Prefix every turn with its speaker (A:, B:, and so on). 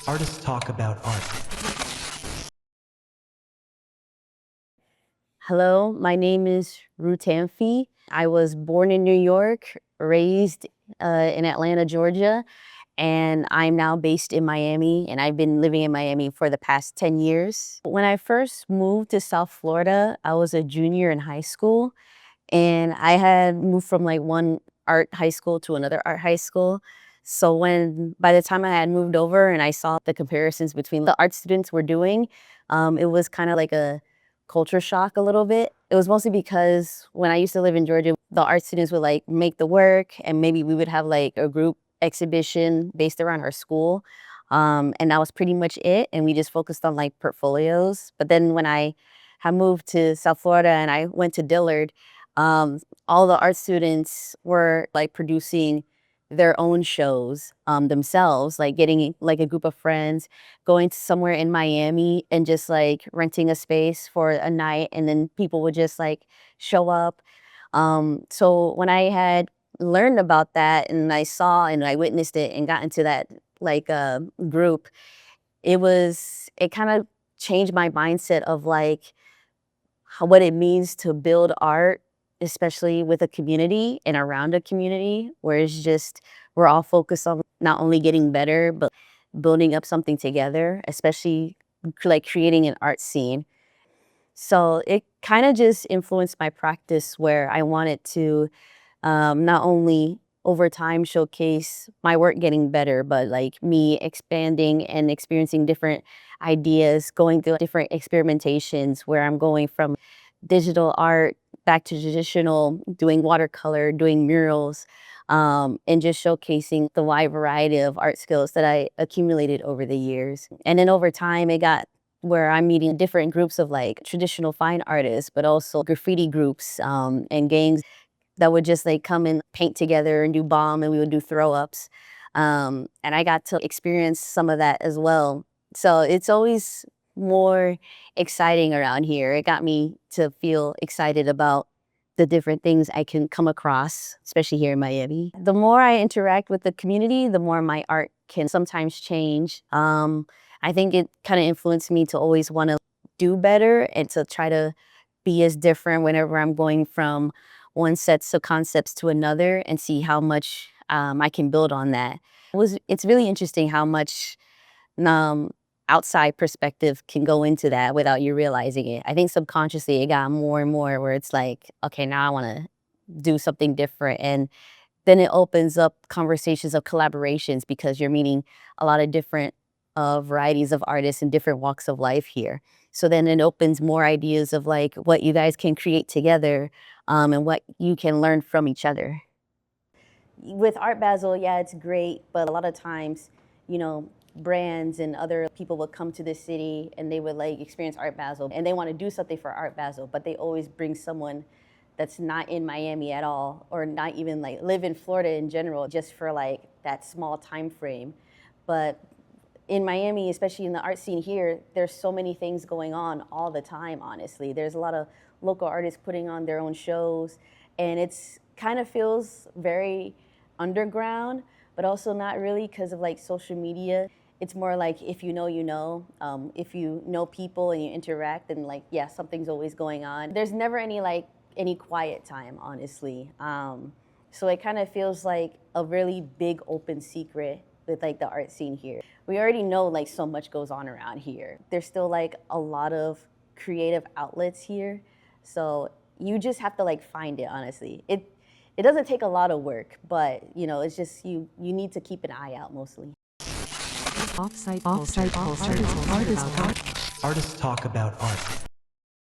A: Artists talk about art.
B: Hello, my name is Rutamfi. I was born in New York, raised in Atlanta, Georgia, and I'm now based in Miami, and I've been living in Miami for the past 10 years. When I first moved to South Florida, I was a junior in high school, and I had moved from like one art high school to another art high school. So by the time I had moved over and I saw the comparisons between the art students were doing, it was kind of like a culture shock a little bit. It was mostly because when I used to live in Georgia, the art students would like make the work and maybe we would have like a group exhibition based around our school. And that was pretty much it. And we just focused on like portfolios. But then when I had moved to South Florida and I went to Dillard, um, all the art students were like producing their own shows themselves, like getting like a group of friends, going to somewhere in Miami and just like renting a space for a night and then people would just like show up. So when I had learned about that and I saw and I witnessed it and got into that like group, it kind of changed my mindset of like what it means to build art, especially with a community and around a community where it's just we're all focused on not only getting better, but building up something together, especially like creating an art scene. So it kind of just influenced my practice where I wanted to not only over time showcase my work getting better, but like me expanding and experiencing different ideas, going through different experimentations where I'm going from digital art back to traditional, doing watercolor, doing murals, and just showcasing the wide variety of art skills that I accumulated over the years. And then over time, it got where I'm meeting different groups of like traditional fine artists, but also graffiti groups and gangs that would just like come and paint together and do bomb and we would do throw ups. And I got to experience some of that as well. So it's always more exciting around here. It got me to feel excited about the different things I can come across, especially here in Miami. The more I interact with the community, the more my art can sometimes change. I think it kind of influenced me to always want to do better and to try to be as different whenever I'm going from one sets of concepts to another and see how much I can build on that. It's really interesting how much um, outside perspective can go into that without you realizing it. I think subconsciously it got more and more where it's like, okay, now I want to do something different. And then it opens up conversations of collaborations because you're meeting a lot of different varieties of artists in different walks of life here. So then it opens more ideas of like what you guys can create together and what you can learn from each other. With Art Basel, yeah, it's great, but a lot of times, you know, brands and other people would come to the city and they would like experience Art Basel and they want to do something for Art Basel, but they always bring someone that's not in Miami at all or not even like live in Florida in general just for like that small time frame. But in Miami, especially in the art scene here, there's so many things going on all the time, honestly. There's a lot of local artists putting on their own shows and it's kind of feels very underground, but also not really because of like social media. It's more like if you know, you know. If you know people and you interact, then like, yeah, something's always going on. There's never any quiet time, honestly. So it kind of feels like a really big open secret with like the art scene here. We already know like so much goes on around here. There's still like a lot of creative outlets here. So you just have to like find it, honestly. It doesn't take a lot of work, but you know, it's just you need to keep an eye out mostly.
A: Artists talk about art.